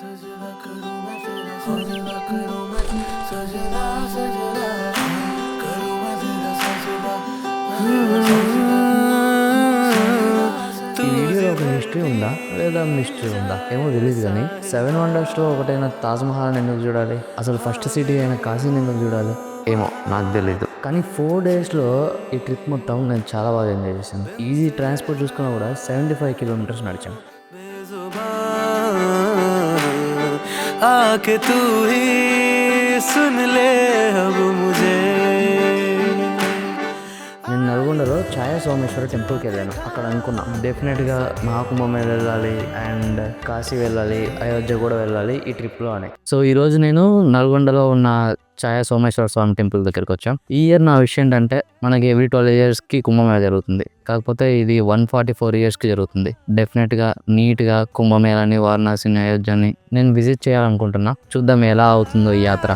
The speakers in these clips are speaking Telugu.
ఈ వీడియోలో ఒక హిస్టరీ ఉందా లేదా మిస్టరీ ఉందా ఏమో తెలియదు, కానీ 7 వండర్స్లో ఒకటైన తాజ్మహల్ ఎందుకు చూడాలి, అసలు ఫస్ట్ సిటీ అయిన కాశీని ఎందుకు చూడాలి ఏమో నాకు తెలీదు. కానీ 4 డేస్లో ఈ ట్రిప్ మొత్తం నేను చాలా బాగా ఎంజాయ్ చేశాను. ఈజీ ట్రాన్స్పోర్ట్ చూసుకున్నా కూడా 75 కిలోమీటర్స్ నడిచాను. आके तू ही सुन ले अब मुझे. నేను నల్గొండలో ఛాయా సోమేశ్వర టెంపుల్కి వెళ్ళాను. అక్కడ అనుకున్నా డెఫినెట్గా మహాకుంభమేళ వెళ్ళాలి అండ్ కాశీ వెళ్ళాలి, అయోధ్య కూడా వెళ్ళాలి ఈ ట్రిప్లో అని. సో ఈరోజు నేను నల్గొండలో ఉన్న ఛాయా సోమేశ్వర స్వామి టెంపుల్ దగ్గరికి వచ్చాం. ఈ ఇయర్ నా విషయం ఏంటంటే మనకి ఎవ్రీ 12 yearsకి కుంభమేళ జరుగుతుంది, కాకపోతే ఇది 144 yearsకి జరుగుతుంది. డెఫినెట్గా నీట్గా కుంభమేళని, వారణాసిని, అయోధ్యని నేను విజిట్ చేయాలనుకుంటున్నా. చూద్దాం ఎలా అవుతుందో ఈ యాత్ర.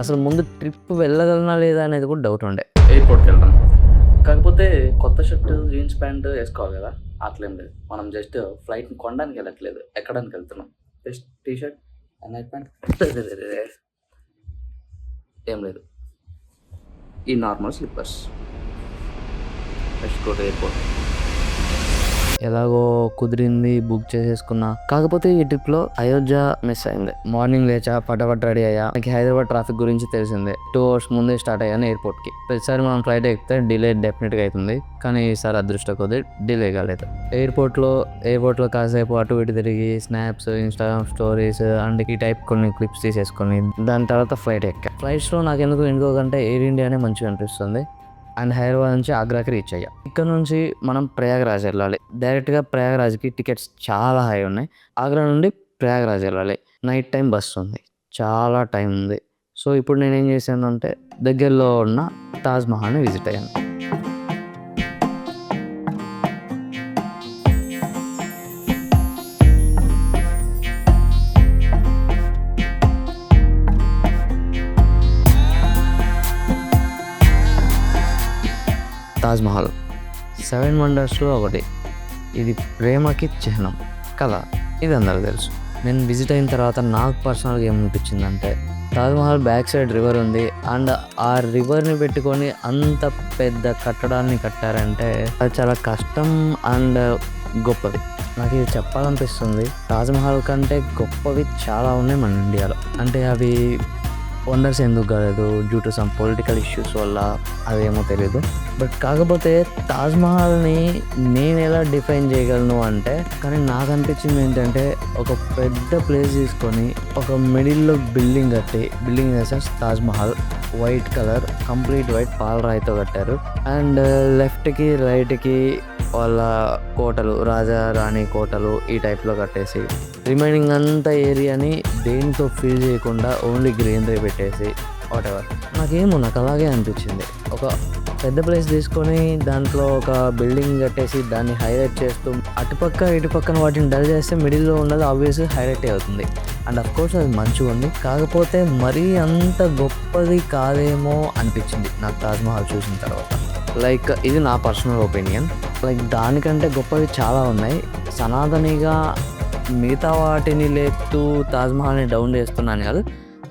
అసలు ముందు ట్రిప్ వెళ్ళగలనా లేదా అనేది కూడా డౌట్ ఉండే. ఎయిర్పోర్ట్కి వెళ్తాం, కాకపోతే కొత్త షర్ట్ జీన్స్ ప్యాంట్ వేసుకోవాలి కదా, అట్లేం లేదు. మనం జస్ట్ ఫ్లైట్ని కొనడానికి వెళ్ళట్లేదు, ఎక్కడానికి వెళ్తున్నాం. జస్ట్ టీషర్ట్ నైట్ ప్యాంట్ ఏం లేదు, ఈ normal slippers. Just go to airport. ఎలాగో కుదిరింది, బుక్ చేసేసుకున్నా. కాకపోతే ఈ ట్రిప్లో అయోధ్య మిస్ అయింది. మార్నింగ్ లేచా, ఫటాఫట్ రెడీ అయ్యా. నాకు హైదరాబాద్ ట్రాఫిక్ గురించి తెలిసిందే. 2 hours ముందే స్టార్ట్ అయ్యాను ఎయిర్పోర్ట్కి. ప్రతిసారి మనం ఫ్లైట్ ఎక్కితే డిలే డెఫినెట్గా అవుతుంది, కానీ ఈసారి అదృష్టం కొద్ది డిలే కాలేదు. ఎయిర్పోర్ట్లో కాసేపు అటు ఇటు తిరిగి స్నాప్స్, ఇన్స్టాగ్రామ్ స్టోరీస్ అండ్ ఈ టైప్ కొన్ని క్లిప్స్ తీసేసుకొని దాని తర్వాత ఫ్లైట్ ఎక్కా. ఫ్లైట్స్లో నాకు ఎందుకో కంటే ఎయిర్ ఇండియానే మంచిగా అనిపిస్తుంది. అండ్ హైదరాబాద్ నుంచి ఆగ్రాకి రీచ్ అయ్యా. ఇక్కడ నుంచి మనం ప్రయాగరాజ్ వెళ్ళాలి. డైరెక్ట్గా ప్రయాగరాజ్కి టికెట్స్ చాలా హై ఉన్నాయి. ఆగ్రా నుండి ప్రయాగరాజ్ వెళ్ళాలి. నైట్ టైం బస్సు ఉంది, చాలా టైం ఉంది. సో ఇప్పుడు నేనేం చేశాను అంటే దగ్గరలో ఉన్న తాజ్మహల్ని విజిట్ అయ్యాను. తాజ్మహల్ 7 వండర్స్లో ఒకటి. ఇది ప్రేమకి చిహ్నం కదా, ఇది అందరూ తెలుసు. నేను విజిట్ అయిన తర్వాత నాకు పర్సనల్గా ఏమనిపించిందంటే, తాజ్మహల్ బ్యాక్ సైడ్ రివర్ ఉంది అండ్ ఆ రివర్ని పెట్టుకొని అంత పెద్ద కట్టడాన్ని కట్టారంటే అది చాలా కష్టం అండ్ గొప్పది. నాకు ఇది చెప్పాలనిపిస్తుంది. తాజ్మహల్ కంటే గొప్పవి చాలా ఉన్నాయి మన ఇండియాలో. అంటే అవి వండర్స్ ఎందుకు కాలేదు, due to some political issues వల్ల, అదేమో తెలీదు. బట్ కాకపోతే తాజ్మహల్ని నేను ఎలా డిఫైన్ చేయగలను అంటే, కానీ నాకు అనిపించింది ఏంటంటే ఒక పెద్ద ప్లేస్ తీసుకొని ఒక మిడిల్లో బిల్డింగ్ కట్టి, building in the sense Taj Mahal white colour, complete white పాలరాయితో కట్టారు. అండ్ లెఫ్ట్కి రైట్కి వాళ్ళ కోటలు, రాజా రాణి కోటలు ఈ టైప్లో కట్టేసి రిమైనింగ్ అంతా ఏరియాని దేంతో ఫిల్ చేయకుండా ఓన్లీ గ్రీనరీ పెట్టేసి వాటెవర్. నాకు అలాగే అనిపించింది. ఒక పెద్ద ప్లేస్ తీసుకొని దాంట్లో ఒక బిల్డింగ్ కట్టేసి దాన్ని హైలైట్ చేస్తూ అటుపక్క ఇటుపక్కన వాటిని డల్ చేస్తే మిడిల్లో ఉన్నది ఆబ్వియస్గా హైలైట్ అవుతుంది. అండ్ అఫ్కోర్స్ అది మంచిగా ఉంది, కాకపోతే మరీ అంత గొప్పది కాదేమో అనిపించింది నాకు తాజ్మహల్ చూసిన తర్వాత. లైక్ ఇది నా పర్సనల్ ఒపీనియన్. లైక్ దానికంటే గొప్పవి చాలా ఉన్నాయి. సనాతనిగా మిగతా వాటిని లేపుతూ తాజ్మహల్ని డౌన్ చేస్తున్నాను కాదు,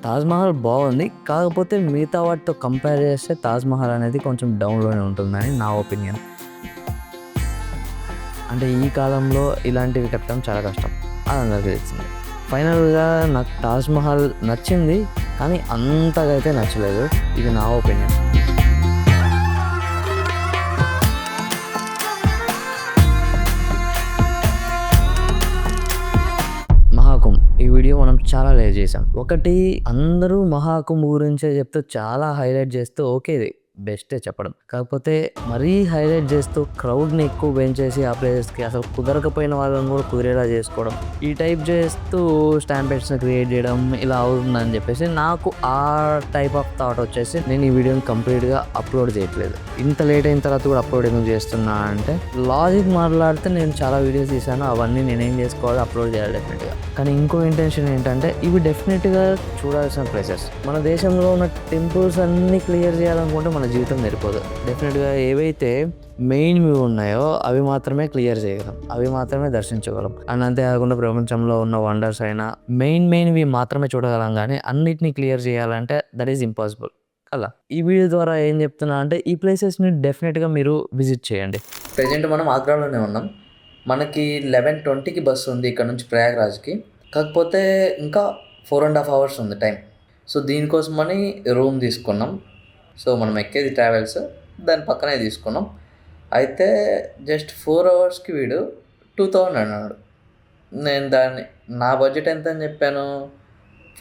తాజ్మహల్ బాగుంది, కాకపోతే మిగతా వాటితో కంపేర్ చేస్తే తాజ్మహల్ అనేది కొంచెం డౌన్లోనే ఉంటుందని నా ఒపీనియన్. అంటే ఈ కాలంలో ఇలాంటివి కట్టడం చాలా కష్టం, అది అందరికీ తెలిసింది. ఫైనల్గా నాకు తాజ్మహల్ నచ్చింది, కానీ అంతగా అయితే నచ్చలేదు. ఇది నా ఒపీనియన్. ఈ వీడియో మనం చాలా లేట్ చేసాం. ఒకటి, అందరూ మహాకుంభ్ గురించే చెప్తూ చాలా హైలైట్ చేస్తూ ఓకే బెస్టే చెప్పడం. కాకపోతే మరీ హైలైట్ చేస్తూ క్రౌడ్ని ఎక్కువ పెంచేసి ఆ ప్లేసెస్కి అసలు కుదరకపోయిన వాళ్ళని కూడా కుదిరేలా చేసుకోవడం, ఈ టైప్ చేస్తూ స్టాంపేడ్స్ని క్రియేట్ చేయడం ఇలా అవుతుందని చెప్పేసి నాకు ఆ టైప్ ఆఫ్ థాట్ వచ్చేసి నేను ఈ వీడియోని కంప్లీట్గా అప్లోడ్ చేయట్లేదు. ఇంత లేట్ అయిన తర్వాత కూడా అప్లోడ్ ఎందుకు చేస్తున్నా అంటే లాజిక్ మాట్లాడితే నేను చాలా వీడియోస్ తీసాను, అవన్నీ నేనేం చేసుకోవాలి, అప్లోడ్ చేయాలి డెఫినెట్గా. కానీ ఇంకో ఇంటెన్షన్ ఏంటంటే ఇవి డెఫినెట్గా చూడాల్సిన ప్లేసెస్. మన దేశంలో ఉన్న టెంపుల్స్ అన్నీ క్లియర్ చేయాలనుకుంటే మన జీవితం సరిపోదు. డెఫినెట్గా ఏవైతే మెయిన్వి ఉన్నాయో అవి మాత్రమే క్లియర్ చేయగలం, అవి మాత్రమే దర్శించగలం. అండ్ అంతేకాకుండా ప్రపంచంలో ఉన్న వండర్స్ అయినా మెయిన్వి మాత్రమే చూడగలం, కానీ అన్నిటినీ క్లియర్ చేయాలంటే దట్ ఈజ్ ఇంపాసిబుల్ అలా. ఈ వీడియో ద్వారా ఏం చెప్తున్నా అంటే ఈ ప్లేసెస్ని డెఫినెట్గా మీరు విజిట్ చేయండి. ప్రజెంట్ మనం ఆగ్రాలోనే ఉన్నాం. మనకి 11:20కి బస్సు ఉంది ఇక్కడ నుంచి ప్రయాగ్రాజ్కి. కాకపోతే ఇంకా 4.5 hours ఉంది టైం. సో దీనికోసమని రూమ్ తీసుకున్నాం. సో మనం ఎక్కేది ట్రావెల్స్, దాని పక్కనే తీసుకున్నాం. అయితే జస్ట్ 4 hours వీడు 2000 అన్నాడు. నేను నా బడ్జెట్ ఎంత అని చెప్పాను,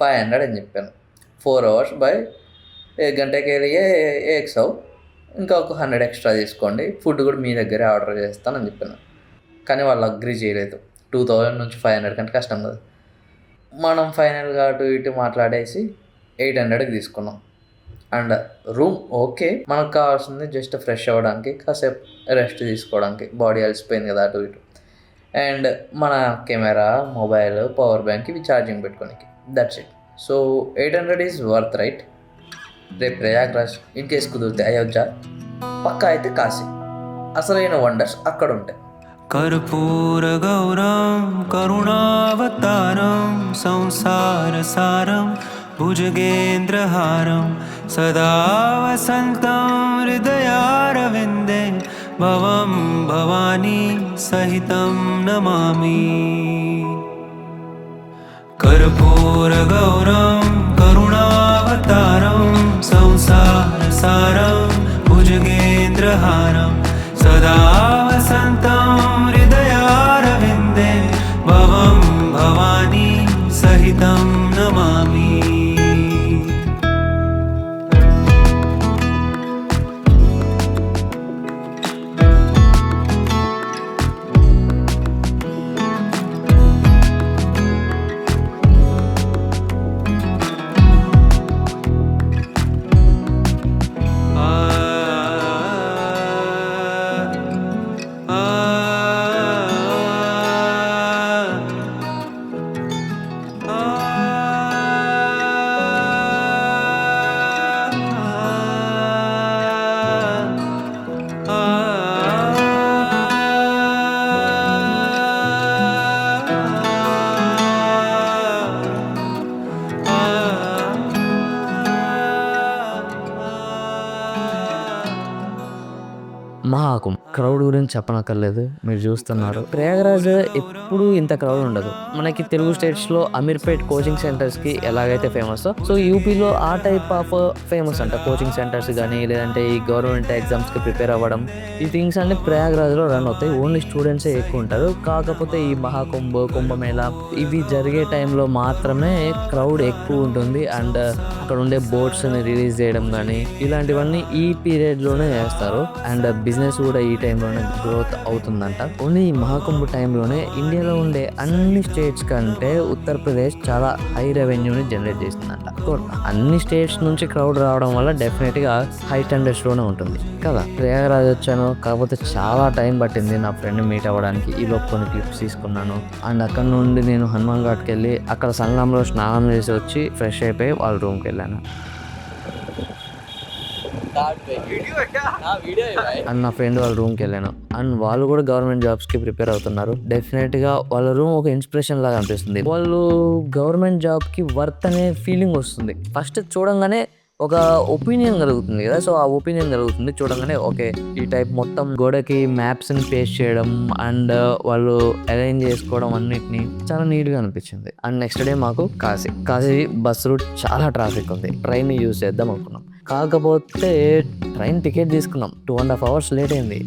500 అని చెప్పాను. 4 hours బై 1 గంటకి వెళ్ళిగే 100, ఇంకా ఒక 100 ఎక్స్ట్రా తీసుకోండి, ఫుడ్ కూడా మీ దగ్గరే ఆర్డర్ చేస్తానని చెప్పాను. కానీ వాళ్ళు అగ్రీ చేయలేదు. 2000 నుంచి 500 కంటే కష్టం కదా. మనం ఫైనల్గా అటు ఇటు మాట్లాడేసి 800కి తీసుకున్నాం. అండ్ రూమ్ ఓకే, మనకు కావాల్సింది జస్ట్ ఫ్రెష్ అవ్వడానికి, కాసేపు రెస్ట్ తీసుకోవడానికి, బాడీ అలసిపోయింది కదా అటు ఇటు. అండ్ మన కెమెరా, మొబైల్, పవర్ బ్యాంక్ ఇవి ఛార్జింగ్ పెట్టుకోనికి, that's it. So 800 is worth right. రేపు ప్రయాగ్రాజ్, ఇన్ కేస్ కుదిరితే అయోధ్య, పక్కా అయితే కాశీ, అసలైన వండర్స్ అక్కడ ఉంటాయి. कर्पूर गौरम करुणावतारम संसार सारम भुजगेन्द्रहारम सदा वसन्तं हृदयारविन्दे भवं भवानी सहितं नमामि. कर्पूर गौरम करुणावतारम संसार सारम भुजगेन्द्रहारम सदा वसन्तं हृदयारविन्दे भवं भवानी सहितं नमामि. మహాకుంభ్ క్రౌడ్ గురించి చెప్పనక్కర్లేదు, మీరు చూస్తున్నారు. ప్రయాగరాజ్ ఎప్పుడు ఇంత క్రౌడ్ ఉండదు. మనకి తెలుగు స్టేట్స్లో అమీర్పేట్ కోచింగ్ సెంటర్స్కి ఎలాగైతే ఫేమస్, సో యూపీలో ఆ టైప్ ఆఫ్ ఫేమస్ అంట. కోచింగ్ సెంటర్స్ కానీ లేదంటే ఈ గవర్నమెంట్ ఎగ్జామ్స్కి ప్రిపేర్ అవ్వడం, ఈ థింగ్స్ అన్ని ప్రయాగరాజ్లో రన్ అవుతాయి. ఓన్లీ స్టూడెంట్సే ఎక్కువ ఉంటారు. కాకపోతే ఈ మహాకుంభ్, కుంభమేళా ఇవి జరిగే టైంలో మాత్రమే క్రౌడ్ ఎక్కువ ఉంటుంది. అండ్ అక్కడ ఉండే బోట్స్ని రిలీజ్ చేయడం కానీ ఇలాంటివన్నీ ఈ పీరియడ్లోనే చేస్తారు. అండ్ బిజినెస్ కూడా ఈ టైంలోనే గ్రోత్ అవుతుందంట. ఓన్లీ ఈ మహాకుంభ్ టైంలోనే ఇండియాలో ఉండే అన్ని స్టేట్స్ కంటే ఉత్తరప్రదేశ్ చాలా హై రెవెన్యూని జనరేట్ చేస్తుందంట. అన్ని స్టేట్స్ నుంచి క్రౌడ్ రావడం వల్ల డెఫినెట్గా హై స్టాండర్డ్స్లోనే ఉంటుంది కదా. ప్రయాగరాజ్ వచ్చాను, కాకపోతే చాలా టైం పట్టింది నా ఫ్రెండ్ మీట్ అవ్వడానికి. ఈలోపు కొన్ని క్లిప్స్ తీసుకున్నాను. అండ్ అక్కడ నుండి నేను హనుమాన్ ఘాట్కి వెళ్ళి అక్కడ సంగంలో స్నానం చేసి వచ్చి ఫ్రెష్ అయిపోయి వాళ్ళ రూమ్కి వెళ్ళాను. అండ్ నా ఫ్రెండ్ వాళ్ళ రూమ్కి వెళ్ళాను. అండ్ వాళ్ళు కూడా గవర్నమెంట్ జాబ్స్కి ప్రిపేర్ అవుతున్నారు. డెఫినెట్గా వాళ్ళ రూమ్ ఒక ఇన్స్పిరేషన్ లాగా అనిపిస్తుంది. వాళ్ళు గవర్నమెంట్ జాబ్కి వర్త్ అనే ఫీలింగ్ వస్తుంది. ఫస్ట్ చూడంగానే ఒక ఒపీనియన్ కలుగుతుంది కదా. సో ఆ ఒపీనియన్ కలుగుతుంది చూడంగానే. ఓకే, ఈ టైప్ మొత్తం గోడకి మ్యాప్స్ని పేస్ట్ చేయడం అండ్ వాళ్ళు అరేంజ్ చేసుకోవడం అన్నిటినీ చాలా నీట్గా అనిపించింది. అండ్ నెక్స్ట్ డే మాకు కాశీ బస్ రూట్ చాలా ట్రాఫిక్ ఉంది. ట్రైన్ యూజ్ చేద్దాం అనుకున్నాం, కాకపోతే ట్రైన్ టికెట్ తీసుకున్నాం, 2.5 hours లేట్ అయింది.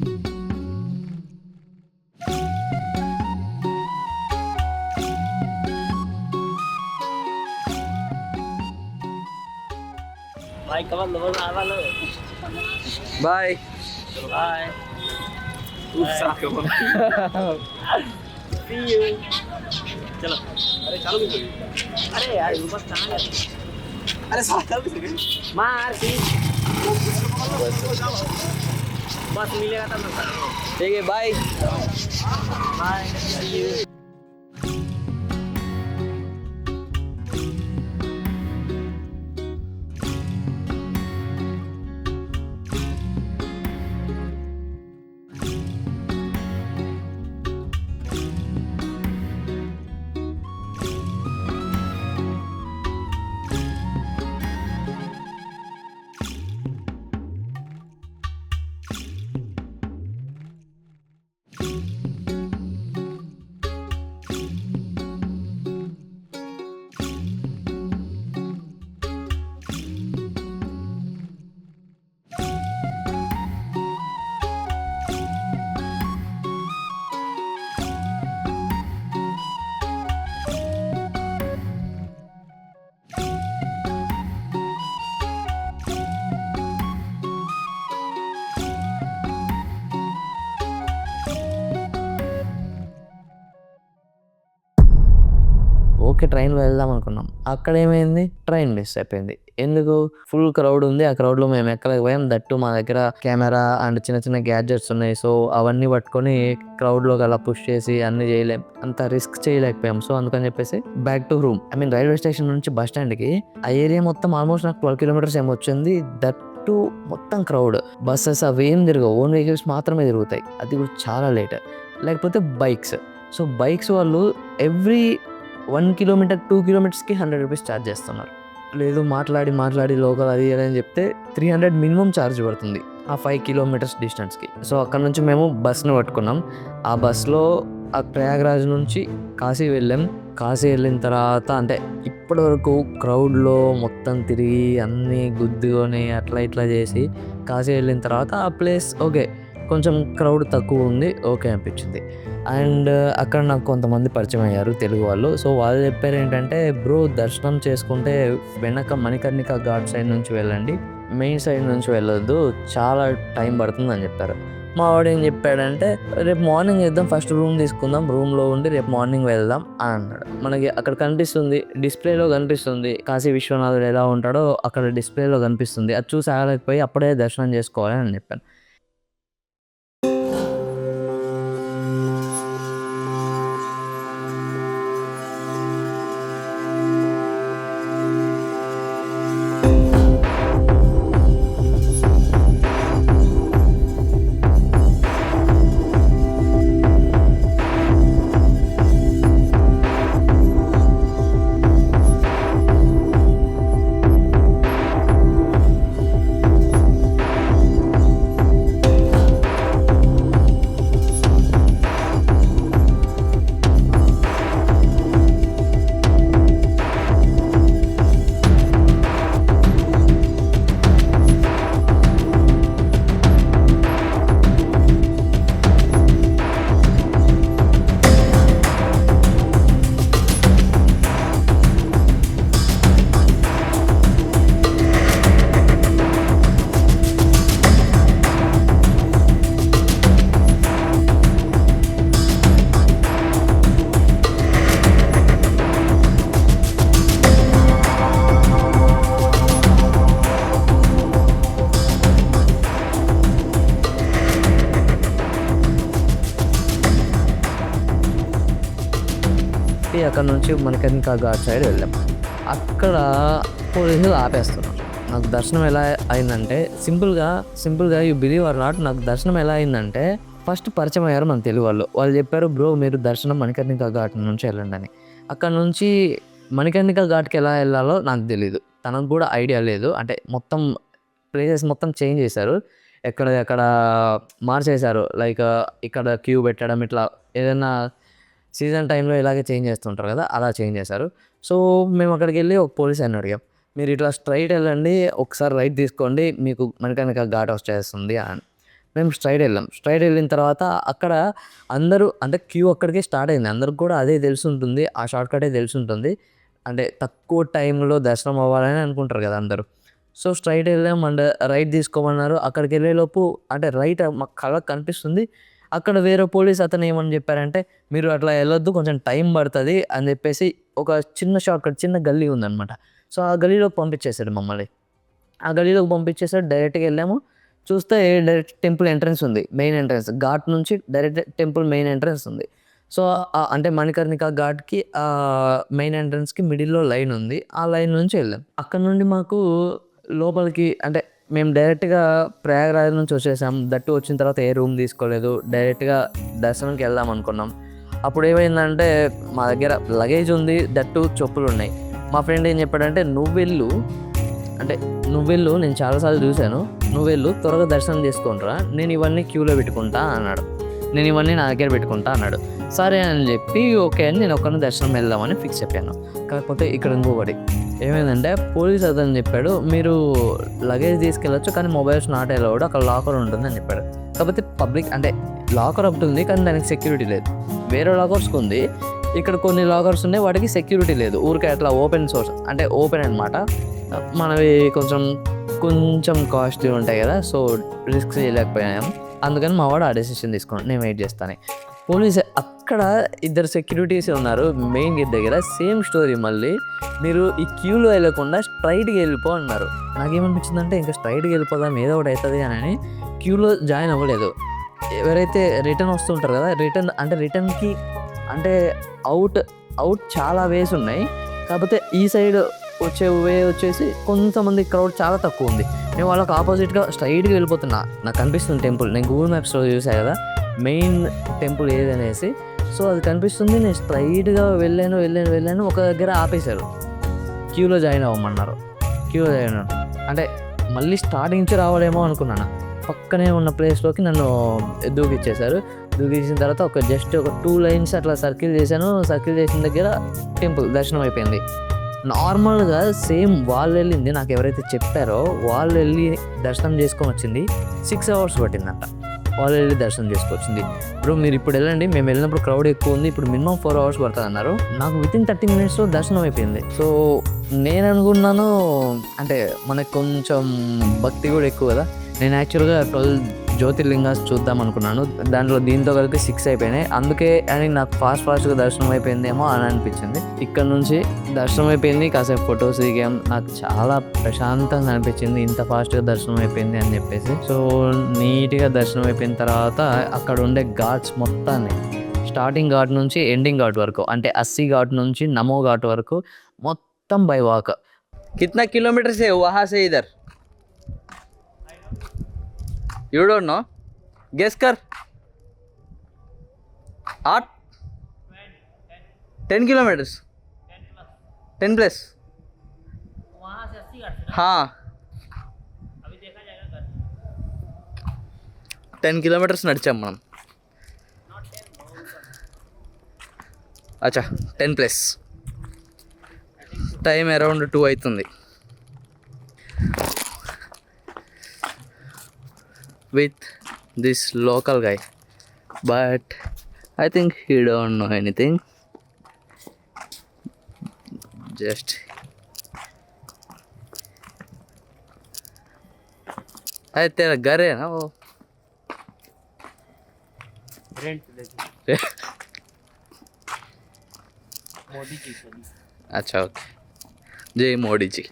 Bye bye. चलो अरे चालू भी अरे यार बस कहाँ है अरे साला चल भी सके मार सी बस मिलेगा तब ना ठीक है bye bye see you. Okay ట్రైన్లో వెళ్దాం అనుకున్నాం. అక్కడ ఏమైంది, ట్రైన్ మిస్ అయిపోయింది. ఎందుకు, ఫుల్ క్రౌడ్ ఉంది. ఆ క్రౌడ్లో మేము ఎక్కలేకపోయాం. దట్టు మా దగ్గర కెమెరా అండ్ చిన్న చిన్న గ్యాడ్జెట్స్ ఉన్నాయి. సో అవన్నీ పట్టుకొని క్రౌడ్లోకి అలా పుష్ చేసి అన్ని చేయలేం, అంత రిస్క్ చేయలేకపోయాం. సో అందుకని చెప్పేసి back to room. I mean railway station నుంచి బస్ స్టాండ్కి ఆ ఏరియా మొత్తం ఆల్మోస్ట్ నాకు 12 కిలోమీటర్స్ ఏమో వచ్చింది. దట్టు మొత్తం క్రౌడ్, బస్సెస్ అవేం తిరగవు, ఓన్ వెహికల్స్ మాత్రమే తిరుగుతాయి. అది కూడా చాలా లేట్. లేకపోతే బైక్స్. సో బైక్స్ వాళ్ళు ఎవ్రీ 1 కిలోమీటర్ 2 కిలోమీటర్స్కి 100 రూపీస్ ఛార్జ్ చేస్తున్నారు. లేదు మాట్లాడి లోకల్ అది అని చెప్తే 300 మినిమం ఛార్జ్ పడుతుంది ఆ 5 కిలోమీటర్స్ డిస్టెన్స్కి. సో అక్కడ నుంచి మేము బస్ని పట్టుకున్నాం. ఆ బస్లో ఆ ప్రయాగ్రాజ్ నుంచి కాశీ వెళ్ళాం. కాశీ వెళ్ళిన తర్వాత అంటే ఇప్పటి వరకు క్రౌడ్లో మొత్తం తిరిగి అన్నీ గుద్దుకొని అట్లా ఇట్లా చేసి కాశీ వెళ్ళిన తర్వాత ఆ ప్లేస్ ఓకే, కొంచెం క్రౌడ్ తక్కువ ఉంది, ఓకే అనిపించింది. అండ్ అక్కడ నాకు కొంతమంది పరిచయం అయ్యారు, తెలుగు వాళ్ళు. సో వాళ్ళు చెప్పారు ఏంటంటే, బ్రో దర్శనం చేసుకుంటే వెనక మణికర్ణిక ఘాట్ సైడ్ నుంచి వెళ్ళండి, మెయిన్ సైడ్ నుంచి వెళ్ళొద్దు, చాలా టైం పడుతుంది అని చెప్పారు. మా వాడు ఏం చెప్పాడంటే, రేపు మార్నింగ్ చేద్దాం, ఫస్ట్ రూమ్ తీసుకుందాం, రూమ్లో ఉండి రేపు మార్నింగ్ వెళ్దాం అని అన్నాడు. మనకి అక్కడ కనిపిస్తుంది, డిస్ప్లేలో కనిపిస్తుంది కాశీ విశ్వనాథుడు ఎలా ఉంటాడో అక్కడ డిస్ప్లేలో కనిపిస్తుంది. అది చూసి ఆగలేకపోయి అప్పుడే దర్శనం చేసుకోవాలి అని చెప్పాను. అక్కడ నుంచి మణికర్ణిక ఘాట్ సైడ్ వెళ్ళాం. అక్కడ పోలీసులు ఆపేస్తున్నారు. నాకు దర్శనం ఎలా అయిందంటే, సింపుల్గా యూ బిలీవ్ ఆర్ నాట్, నాకు దర్శనం ఎలా అయిందంటే, ఫస్ట్ పరిచయం అయ్యారు మన తెలుగు వాళ్ళు చెప్పారు, బ్రో మీరు దర్శనం మణికర్ణిక ఘాట్ నుంచి వెళ్ళండి అని. అక్కడ నుంచి మణికర్ణిక ఘాట్కి ఎలా వెళ్ళాలో నాకు తెలీదు, తనకు కూడా ఐడియా లేదు. అంటే మొత్తం ప్లేసెస్ మొత్తం చేంజ్ చేశారు, ఎక్కడ మార్చేశారు. లైక్ ఇక్కడ క్యూ పెట్టడం, ఇట్లా ఏదైనా సీజన్ టైంలో ఇలాగే చేంజ్ చేస్తుంటారు కదా, అలా చేంజ్ చేశారు. సో మేము అక్కడికి వెళ్ళి ఒక పోలీస్ ఆయన అడిగాం, మీరు ఇట్లా స్ట్రైట్ వెళ్ళండి, ఒకసారి రైట్ తీసుకోండి, మీకు మణికర్ణిక ఘాట్ వచ్చేస్తుంది అని. మేము స్ట్రైట్ వెళ్ళిన తర్వాత అక్కడ అందరూ అంటే క్యూ అక్కడికే స్టార్ట్ అయింది. అందరికి కూడా అదే తెలిసి ఉంటుంది, ఆ షార్ట్ కటే తెలిసి ఉంటుంది. అంటే తక్కువ టైంలో దర్శనం అవ్వాలని అనుకుంటారు కదా అందరూ. సో స్ట్రైట్ వెళ్ళాం అండ్ రైట్ తీసుకోమన్నారు. అక్కడికి వెళ్ళేలోపు అంటే రైట్ మాకు కళ్ళకి కనిపిస్తుంది. అక్కడ వేరే పోలీస్ అతను ఏమని చెప్పారంటే, మీరు అట్లా వెళ్ళొద్దు, కొంచెం టైం పడుతుంది అని చెప్పేసి ఒక చిన్న షార్ట్‌కట్ చిన్న గల్లీ ఉందన్నమాట. సో ఆ గల్లీలోకి పంపించేసాడు మమ్మల్ని. ఆ గల్లీలోకి పంపించేసాడు. డైరెక్ట్‌గా వెళ్ళాము. చూస్తే డైరెక్ట్ టెంపుల్ ఎంట్రన్స్ ఉంది. మెయిన్ ఎంట్రన్స్ ఘాట్ నుంచి డైరెక్ట్ టెంపుల్ మెయిన్ ఎంట్రన్స్ ఉంది. సో అంటే మణికర్ణిక ఘాట్‌కి మెయిన్ ఎంట్రన్స్‌కి మిడిల్‌లో లైన్ ఉంది. ఆ లైన్ నుంచి వెళ్ళాం. అక్కడ నుండి మాకు లోపలికి అంటే మేము డైరెక్ట్‌గా ప్రయాగరాజ్ నుంచి వచ్చేసాం. దట్టు వచ్చిన తర్వాత ఏ రూమ్ తీసుకోలేదు. డైరెక్ట్‌గా దర్శనంకి వెళ్దాం అనుకున్నాం. అప్పుడు ఏమైందంటే మా దగ్గర లగేజ్ ఉంది. దట్టు చెప్పులున్నాయి. మా ఫ్రెండ్ ఏం చెప్పాడంటే, నువ్వెళ్ళు నేను చాలాసార్లు చూశాను. నువ్వెళ్ళు త్వరగా దర్శనం చేసుకొనిరా. నేను ఇవన్నీ క్యూలో పెట్టుకుంటా అన్నాడు. నేను ఇవన్నీ నా దగ్గర పెట్టుకుంటా అన్నాడు. సరే అని చెప్పి ఓకే అని నేను ఒక్కడిని దర్శనం వెళ్దామని ఫిక్స్ అయిపోయాను. కాకపోతే ఇక్కడ ఇంకొకటి ఏమైందంటే పోలీస్ అతను చెప్పాడు, మీరు లగేజ్ తీసుకెళ్ళొచ్చు కానీ మొబైల్స్ నాట్ అలౌడ్, అక్కడ లాకర్ ఉంటుందని చెప్పాడు. కాకపోతే పబ్లిక్ అంటే లాకర్ ఒకటి ఉంది కానీ దానికి సెక్యూరిటీ లేదు. వేరే లాకర్స్కి ఉంది. ఇక్కడ కొన్ని లాకర్స్ ఉన్నాయి, వాటికి సెక్యూరిటీ లేదు. ఊరికే అట్లా ఓపెన్ సోర్స్ అంటే ఓపెన్ అనమాట. మనవి కొంచెం కాస్ట్లీ ఉంటాయి కదా, సో రిస్క్ చేయలేకపోయాము. అందుకని మా వాడు ఆ డెసిషన్ తీసుకున్నాడు, నేను వెయిట్ చేస్తాను. పోలీస్ అక్కడ ఇద్దరు సెక్యూరిటీస్ ఉన్నారు మెయిన్ గేట్ దగ్గర. సేమ్ స్టోరీ మళ్ళీ, మీరు ఈ క్యూలో వెళ్ళకుండా స్ట్రైట్గా వెళ్ళిపో అన్నారు. నాకేమనిపించిందంటే ఇంకా స్ట్రైట్గా వెళ్ళిపోదాం ఏదో ఒకటి అవుతుంది అని క్యూలో జాయిన్ అవ్వలేదు. ఎవరైతే రిటర్న్ వస్తుంటారు కదా, రిటర్న్కి అంటే అవుట్ చాలా వేస్ ఉన్నాయి. కాకపోతే ఈ సైడ్ వచ్చే వే వచ్చేసి కొంతమంది క్రౌడ్ చాలా తక్కువ ఉంది. నేను వాళ్ళకి ఆపోజిట్గా స్ట్రైట్గా వెళ్ళిపోతున్నా. నాకు కనిపిస్తుంది టెంపుల్, నేను గూగుల్ మ్యాప్స్లో చూసాను కదా మెయిన్ టెంపుల్ ఏదనేసి. సో అది కనిపిస్తుంది. నేను స్ట్రైట్గా వెళ్ళాను. ఒక దగ్గర ఆపేశారు, క్యూలో జాయిన్ అవ్వమన్నారు. క్యూలో జాయిన్ అంటే మళ్ళీ స్టార్టింగ్ నుంచి రావాలేమో అనుకున్నాను. పక్కనే ఉన్న ప్లేస్లోకి నన్ను దూకిచ్చేశారు. దూకిచ్చిన తర్వాత ఒక 2 లైన్స్ అట్లా సర్కిల్ చేశాను. సర్కిల్ చేసిన దగ్గర టెంపుల్ దర్శనం అయిపోయింది. నార్మల్గా సేమ్ వాళ్ళు వెళ్ళింది, నాకు ఎవరైతే చెప్పారో వాళ్ళు వెళ్ళి దర్శనం చేసుకొని వచ్చింది 6 hours పట్టిందంట. వాళ్ళు వెళ్ళి దర్శనం చేసుకొచ్చింది. ఇప్పుడు మీరు ఇప్పుడు వెళ్ళండి, మేము వెళ్ళినప్పుడు క్రౌడ్ ఎక్కువ ఉంది, ఇప్పుడు మినిమం 4 hours పడుతుంది అన్నారు. నాకు వితిన్ 30 minutesలో దర్శనం అయిపోయింది. సో నేను అనుకున్నాను అంటే మనకు కొంచెం భక్తి కూడా ఎక్కువ కదా. నేను యాక్చువల్గా 12 జ్యోతిర్లింగాస్ చూద్దాం అనుకున్నాను. దాంట్లో దీంతో కలిపి 6 అయిపోయినాయి. అందుకే అని నాకు ఫాస్ట్గా దర్శనం అయిపోయిందేమో అని అనిపించింది. ఇక్కడ నుంచి దర్శనం అయిపోయింది, కాసేపు ఫొటోస్ దిగాం. నాకు చాలా ప్రశాంతంగా అనిపించింది ఇంత ఫాస్ట్గా దర్శనం అయిపోయింది అని చెప్పేసి. సో నీట్గా దర్శనం అయిపోయిన తర్వాత అక్కడ ఉండే ఘాట్స్ మొత్తాన్ని, స్టార్టింగ్ ఘాట్ నుంచి ఎండింగ్ ఘాట్ వరకు, అంటే 80 ఘాట్ నుంచి నమో ఘాట్ వరకు మొత్తం బై వాక్. कितना किलोमीटर से वहाँ से इधर? You don't know? Guess कर. 10 kilometers. 10 plus. वहाँ से 80 घाट से ना? हाँ अभी देखा जाएगा घर. 10 kilometers నడిచాం మనం. అచ్చా 10 ప్లస్. టైం అరౌండ్ 2 అవుతుంది. With this local guy, but I think he don't know anything. Just अरे तेरा घर है ना वो. रेंट पे लेके मोदी जी से. अच्छा ओके. जय मोदी जी.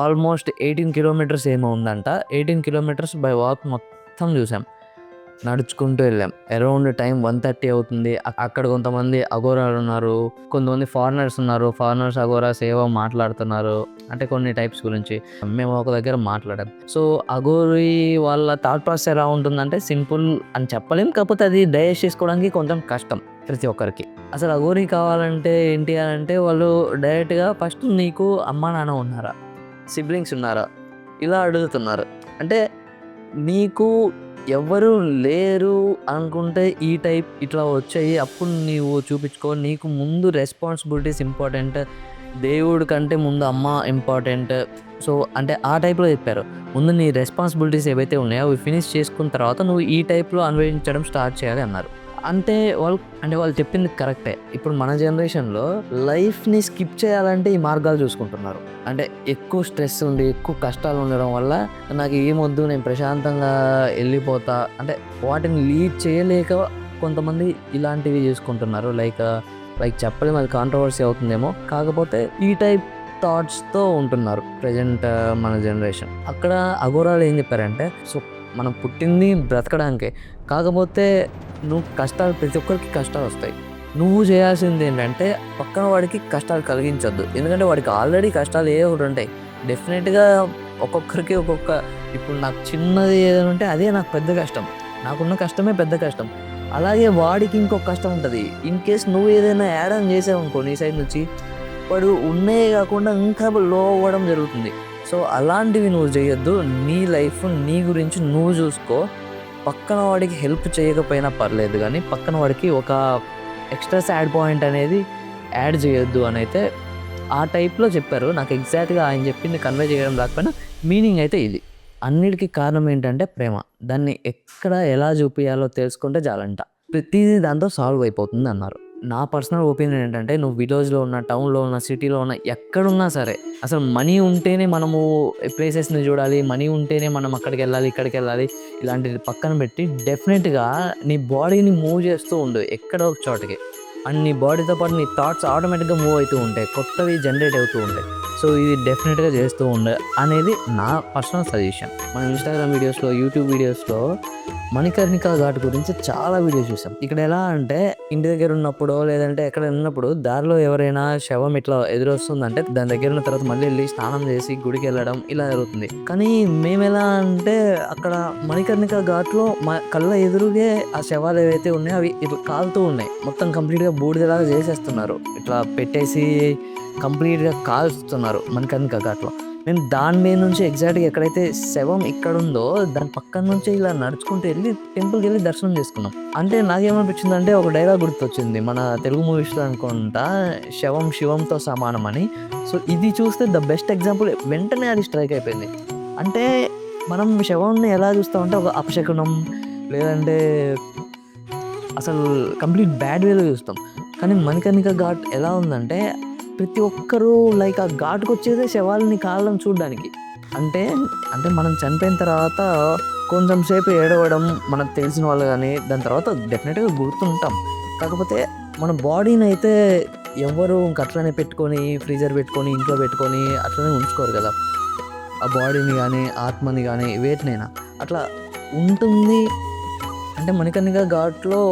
ఆల్మోస్ట్ 18 kilometers ఏమో ఉందంట. 18 kilometers బై వాక్ మొత్తం చూసాం. నడుచుకుంటూ వెళ్ళాం. అరౌండ్ టైం 1:30 అవుతుంది. అక్కడ కొంతమంది అఘోరాలు ఉన్నారు, కొంతమంది ఫారినర్స్ ఉన్నారు. ఫారినర్స్ అఘోరాస్ ఏవో మాట్లాడుతున్నారు, అంటే కొన్ని టైప్స్ గురించి. మేము ఒక దగ్గర మాట్లాడాం. సో అఘోరి వాళ్ళ థాట్ ప్రాసెస్ ఎలా ఉంటుందంటే సింపుల్ అని చెప్పలేం, కాకపోతే అది డైజెస్ట్ చేసుకోవడానికి కొంచెం కష్టం ప్రతి ఒక్కరికి. అసలు అఘోరి కావాలంటే ఏంటి అని అంటే వాళ్ళు డైరెక్ట్గా ఫస్ట్ నీకు అమ్మ నాన్న ఉన్నారా, సిబ్లింగ్స్ ఉన్నారా, ఇలా అడుగుతున్నారు. అంటే నీకు ఎవరు లేరు అనుకుంటే ఈ టైప్ ఇట్లా వచ్చాయి, అప్పుడు నీవు చూపించుకో. నీకు ముందు రెస్పాన్సిబిలిటీస్ ఇంపార్టెంట్, దేవుడి కంటే ముందు అమ్మ ఇంపార్టెంట్. సో అంటే ఆ టైప్లో చెప్పారు. ముందు నీ రెస్పాన్సిబిలిటీస్ ఏవైతే ఉన్నాయో అవి ఫినిష్ చేసుకున్న తర్వాత నువ్వు ఈ టైప్లో అన్వయించడం స్టార్ట్ చేయాలి అన్నారు. అంటే వాళ్ళు చెప్పింది కరెక్టే. ఇప్పుడు మన జనరేషన్లో లైఫ్ని స్కిప్ చేయాలంటే ఈ మార్గాలు చూసుకుంటున్నారు. అంటే ఎక్కువ స్ట్రెస్ ఉండి ఎక్కువ కష్టాలు ఉండడం వల్ల నాకు ఏమొద్దు, నేను ప్రశాంతంగా వెళ్ళిపోతా అంటే వాటిని లీడ్ చేయలేక కొంతమంది ఇలాంటివి చేసుకుంటున్నారు. లైక్ చెప్పలేము, అది కాంట్రవర్సీ అవుతుందేమో, కాకపోతే ఈ టైప్ థాట్స్తో ఉంటున్నారు ప్రజెంట్ మన జనరేషన్. అక్కడ అఘోరాలు ఏం చెప్పారంటే, సో మనం పుట్టింది బ్రతకడానికే, కాకపోతే నువ్వు కష్టాలు, ప్రతి ఒక్కరికి కష్టాలు వస్తాయి. నువ్వు చేయాల్సింది ఏంటంటే పక్కన వాడికి కష్టాలు కలిగించొద్దు. ఎందుకంటే వాడికి ఆల్రెడీ కష్టాలు ఏ ఒకటి ఉంటాయి. డెఫినెట్గా ఒక్కొక్కరికి ఇప్పుడు నాకు చిన్నది ఏదైనా ఉంటే అదే నాకు పెద్ద కష్టం, నాకున్న కష్టమే పెద్ద కష్టం. అలాగే వాడికి ఇంకొక కష్టం ఉంటుంది. ఇన్ కేస్ నువ్వు ఏదైనా యాడ్ ఆన్ చేసావు అనుకో నీ సైడ్ నుంచి, వాడు ఉన్నే కాకుండా ఇంకా లో అవ్వడం జరుగుతుంది. సో అలాంటివి నువ్వు చేయొద్దు. నీ లైఫ్ నీ గురించి నువ్వు చూసుకో. పక్కన వాడికి హెల్ప్ చేయకపోయినా పర్లేదు, కానీ పక్కన వాడికి ఒక ఎక్స్ట్రా సాడ్ పాయింట్ అనేది యాడ్ చేయొద్దు అని అయితే ఆ టైప్లో చెప్పారు. నాకు ఎగ్జాక్ట్గా ఆయన చెప్పింది కన్వే చేయడం రాకపోయినా మీనింగ్ అయితే ఇది. అన్నిటికీ కారణం ఏంటంటే ప్రేమ. దాన్ని ఎక్కడ ఎలా చూపించాలో తెలుసుకుంటే చాలంట, ప్రతిదీ దాంతో సాల్వ్ అయిపోతుంది అన్నారు. నా పర్సనల్ ఒపీనియన్ ఏంటంటే, నువ్వు విలేజ్లో ఉన్న, టౌన్లో ఉన్న, సిటీలో ఉన్న, ఎక్కడున్నా సరే అసలు మనీ ఉంటేనే మనము ప్లేసెస్ని చూడాలి, మనీ ఉంటేనే మనం అక్కడికి వెళ్ళాలి, ఇక్కడికి వెళ్ళాలి, ఇలాంటిది పక్కన పెట్టి డెఫినెట్గా నీ బాడీని మూవ్ చేస్తూ ఉండు ఎక్కడో ఒక చోటకి. అండ్ నీ బాడీతో పాటు నీ థాట్స్ ఆటోమేటిక్గా మూవ్ అవుతూ ఉంటాయి, కొత్తవి జనరేట్ అవుతూ ఉంటాయి. సో ఇది డెఫినెట్గా చేస్తూ ఉండే అనేది నా పర్సనల్ సజెషన్. మన ఇన్స్టాగ్రామ్ వీడియోస్లో, యూట్యూబ్ వీడియోస్లో మణికర్ణికా ఘాట్ గురించి చాలా వీడియోస్ చూసాం. ఇక్కడ ఎలా అంటే, ఇంటి దగ్గర ఉన్నప్పుడు లేదంటే ఎక్కడ ఉన్నప్పుడు దారిలో ఎవరైనా శవం ఇట్లా ఎదురొస్తుందంటే దాని దగ్గర ఉన్న తర్వాత మళ్ళీ వెళ్ళి స్నానం చేసి గుడికి వెళ్ళడం ఇలా జరుగుతుంది. కానీ మేము ఎలా అంటే, అక్కడ మణికర్ణికా ఘాట్లో మా కళ్ళ ఎదురుగే ఆ శవాలు ఏవైతే ఉన్నాయో అవి ఇట్లా కాలుతూ ఉన్నాయి. మొత్తం కంప్లీట్గా బూడిదలాగా చేసేస్తున్నారు, ఇట్లా పెట్టేసి కంప్లీట్గా కాల్స్తున్నారు మణికర్ణికా ఘాట్లో. మేము దాని మీద నుంచి ఎగ్జాక్ట్గా ఎక్కడైతే శవం ఇక్కడ ఉందో దాని పక్కన నుంచి ఇలా నడుచుకుంటూ వెళ్ళి టెంపుల్కి వెళ్ళి దర్శనం చేసుకున్నాం. అంటే నాకేమనిపించింది అంటే, ఒక డైలాగ్ గుర్తొచ్చింది మన తెలుగు మూవీస్లో అనుకుంటా, శవం శివంతో సమానం అని. సో ఇది చూస్తే ద బెస్ట్ ఎగ్జాంపుల్, వెంటనే అది స్ట్రైక్ అయిపోయింది. అంటే మనం శవంని ఎలా చూస్తామంటే ఒక అపశకునం, లేదంటే అసలు కంప్లీట్ బ్యాడ్ వేలో చూస్తాం. కానీ మణికర్ణికా ఘాట్ ఎలా ఉందంటే, ప్రతి ఒక్కరూ లైక్ ఆ ఘాటుకు వచ్చేదే శవాలని కాలం చూడడానికి. అంటే మనం చనిపోయిన తర్వాత కొంచెం సేపు ఏడవడం మనకు తెలిసిన వాళ్ళు, కానీ దాని తర్వాత డెఫినెట్గా గుర్తుంటాం. కాకపోతే మన బాడీని అయితే ఎవరు అట్లనే పెట్టుకొని ఫ్రీజర్ పెట్టుకొని ఇంట్లో పెట్టుకొని అట్లనే ఉంచుకోరు కదా. ఆ బాడీని కానీ ఆత్మని కానీ వేటినైనా అట్లా ఉంటుంది. అంటే మణికర్ణికా ఘాట్లో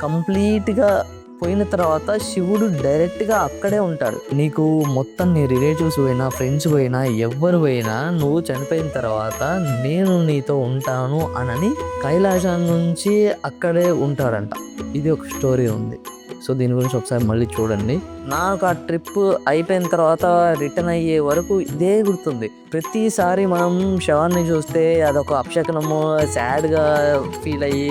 కంప్లీట్గా పోయిన తర్వాత శివుడు డైరెక్ట్గా అక్కడే ఉంటాడు. నీకు మొత్తం నీ రిలేటివ్స్ పోయినా, ఫ్రెండ్స్ పోయినా, ఎవ్వరు పోయినా, నువ్వు చనిపోయిన తర్వాత నేను నీతో ఉంటాను అని కైలాసం నుంచి అక్కడే ఉంటాడంట. ఇది ఒక స్టోరీ ఉంది. సో దీని గురించి ఒకసారి మళ్ళీ చూడండి. నాకు ఆ ట్రిప్ అయిపోయిన తర్వాత రిటర్న్ అయ్యే వరకు ఇదే గుర్తుంది. ప్రతిసారి మనం శవాన్ని చూస్తే అదొక అపశకనము, సాడ్గా ఫీల్ అయ్యి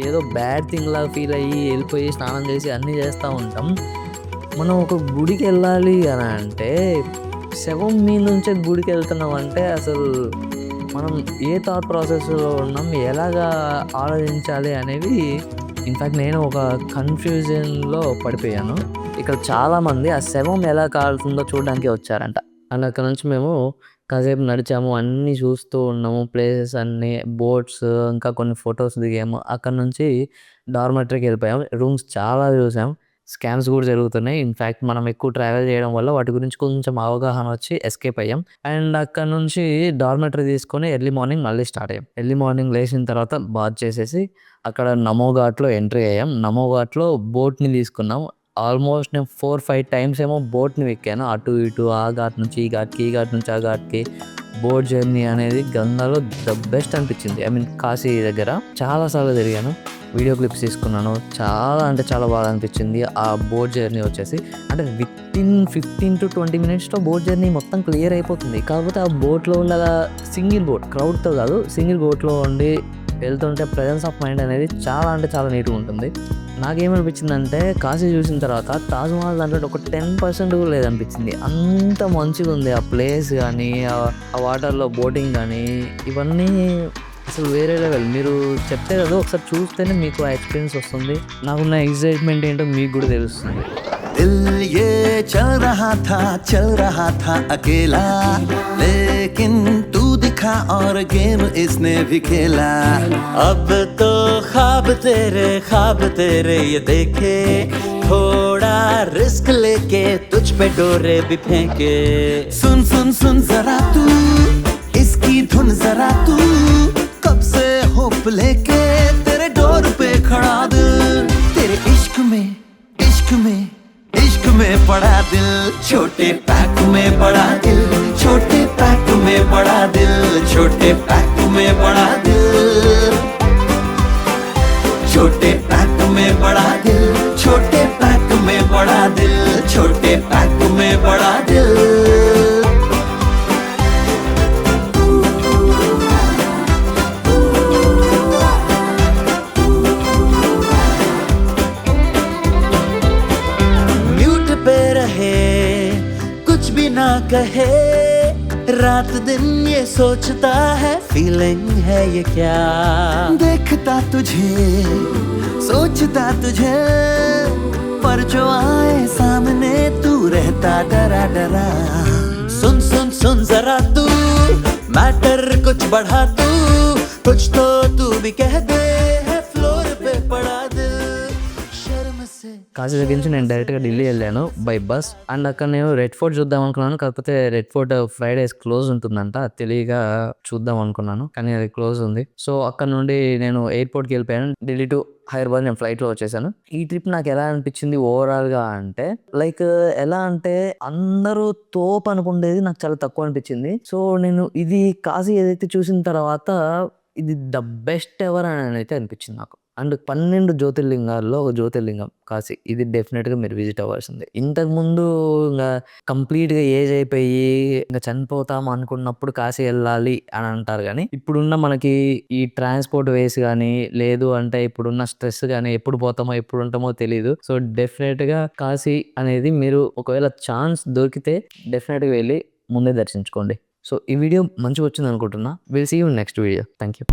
ఏదో బ్యాడ్ థింగ్ లాగా ఫీల్ అయ్యి వెళ్ళిపోయి స్నానం చేసి అన్నీ చేస్తూ ఉంటాం. మనం ఒక గుడికి వెళ్ళాలి అని అంటే, శవం మీ నుంచే గుడికి వెళ్తున్నాం అంటే అసలు మనం ఏ థాట్ ప్రాసెస్లో ఉన్నాం, ఎలాగా ఆలోచించాలి అనేవి. ఇన్ఫ్యాక్ట్ నేను ఒక కన్ఫ్యూజన్లో పడిపోయాను. ఇక్కడ చాలామంది ఆ శవం ఎలా కాలుతుందో చూడడానికి వచ్చారంట. అండ్ అక్కడ నుంచి మేము కాసేపు నడిచాము, అన్నీ చూస్తూ ఉన్నాము, ప్లేసెస్ అన్నీ, బోట్స్, ఇంకా కొన్ని ఫొటోస్ దిగాము. అక్కడ నుంచి డార్మెటరీకి వెళ్ళిపోయాము. రూమ్స్ చాలా చూసాం, స్కామ్స్ కూడా జరుగుతున్నాయి. ఇన్ఫ్యాక్ట్ మనం ఎక్కువ ట్రావెల్ చేయడం వల్ల వాటి గురించి కొంచెం అవగాహన వచ్చి ఎస్కేప్ అయ్యాం. అండ్ అక్కడ నుంచి డార్మెటరీ తీసుకొని ఎర్లీ మార్నింగ్ మళ్ళీ స్టార్ట్ అయ్యాం. ఎర్లీ మార్నింగ్ లేచిన తర్వాత బాత్ చేసేసి అక్కడ నమో ఘాట్లో ఎంట్రీ అయ్యాం. నమో ఘాట్లో బోట్ని తీసుకున్నాం. ఆల్మోస్ట్ నేను 4-5 టైమ్స్ ఏమో బోట్ని ఎక్కాను, అటు ఇటు, ఆ ఘాట్ నుంచి ఈ ఘాట్కి, ఈ ఘాట్ నుంచి ఆ ఘాట్కి. బోట్ జర్నీ అనేది గంగాలో ద బెస్ట్ అనిపించింది. ఐ మీన్ కాశీ దగ్గర చాలాసార్లు తిరిగాను, వీడియో క్లిప్స్ తీసుకున్నాను. చాలా అంటే చాలా బాగా అనిపించింది ఆ బోట్ జర్నీ వచ్చేసి. అంటే వితిన్ 15 to 20 minutesలో బోట్ జర్నీ మొత్తం క్లియర్ అయిపోతుంది. కాకపోతే ఆ బోట్లో ఉన్న సింగిల్ బోట్, క్రౌడ్తో కాదు, సింగిల్ బోట్లో ఉండి వెళ్తుంటే ప్రెజెన్స్ ఆఫ్ మైండ్ అనేది చాలా అంటే చాలా నీట్గా ఉంటుంది. నాకేమనిపించిందంటే, కాశీ చూసిన తర్వాత తాజ్మహల్ దాంట్లో ఒక 10% కూడా లేదనిపించింది. అంత మంచిగా ఉంది ఆ ప్లేస్ కానీ, ఆ వాటర్లో బోటింగ్ కానీ, ఇవన్నీ అసలు వేరే లెవెల్. మీరు చెప్తే కదా ఒకసారి చూస్తేనే మీకు ఆ ఎక్స్పీరియన్స్ వస్తుంది. నాకున్న ఎక్సైట్మెంట్ ఏంటో మీకు కూడా తెలుస్తుంది. दिल ये चल रहा था अकेला, लेकिन तू दिखा और गेम इसने भी खेला. अब तो ख्वाब तेरे ये देखे, थोड़ा रिस्क लेके तुझ पे डोरे भी फेंके. सुन जरा तू इसकी धुन जरा तू, कब से होप लेके तेरे डोर पे खड़ा दिल. तेरे इश्क में पड़ा दिल, छोटे पैक में बड़ा दिल, छोटे पैक में बड़ा दिल, छोटे पैक में बड़ा दिल, छोटे पैक में बड़ा दिल, छोटे पैक में बड़ा दिल, छोटे पैक में बड़ा दिल. कुछ भी ना कहे, रात दिन ये सोचता है, फीलिंग है ये क्या. देखता तुझे सोचता तुझे, पर जो आए सामने तू रहता डरा. सुन जरा तू, मैटर कुछ बढ़ा तू, कुछ तो तू भी कह दे, है फ्लोर पे पड़ा दिल शर्म से. కాశీ దగ్గర నుంచి నేను డైరెక్ట్గా ఢిల్లీ వెళ్ళాను బై బస్. అండ్ అక్కడ నేను రెడ్ ఫోర్ట్ చూద్దాం అనుకున్నాను. కాకపోతే రెడ్ ఫోర్ట్ ఫ్రైడేస్ క్లోజ్ ఉంటుందంట. అది తెలియగా చూద్దాం అనుకున్నాను, కానీ అది క్లోజ్ ఉంది. సో అక్కడ నుండి నేను ఎయిర్పోర్ట్కి వెళ్ళిపోయాను. ఢిల్లీ టు హైదరాబాద్ నేను ఫ్లైట్లో వచ్చేసాను. ఈ ట్రిప్ నాకు ఎలా అనిపించింది ఓవరాల్గా అంటే, లైక్ ఎలా అంటే అందరూ తోపు అనుకునేది నాకు చాలా తక్కువ అనిపించింది. సో నేను ఇది కాశీ ఏదైతే చూసిన తర్వాత ఇది ద బెస్ట్ ఎవర్ అని అయితే అనిపించింది నాకు. అండ్ 12 జ్యోతిర్లింగాల్లో ఒక జ్యోతిర్లింగం కాశీ. ఇది డెఫినెట్గా మీరు విజిట్ అవ్వాల్సిందే. ఇంతకుముందు ఇంకా కంప్లీట్గా ఏజ్ అయిపోయి ఇంకా చనిపోతాం అనుకున్నప్పుడు కాశీ వెళ్ళాలి అని అంటారు, కానీ ఇప్పుడున్న మనకి ఈ ట్రాన్స్పోర్ట్ వేస్ కానీ లేదు అంటే ఇప్పుడున్న స్ట్రెస్ కానీ ఎప్పుడు పోతామో ఎప్పుడు ఉంటామో తెలియదు. సో డెఫినెట్గా కాశీ అనేది మీరు ఒకవేళ ఛాన్స్ దొరికితే డెఫినెట్గా వెళ్ళి ముందే దర్శించుకోండి. సో ఈ వీడియో మంచిగా వచ్చింది అనుకుంటున్నా. Will see you next video. Thank you.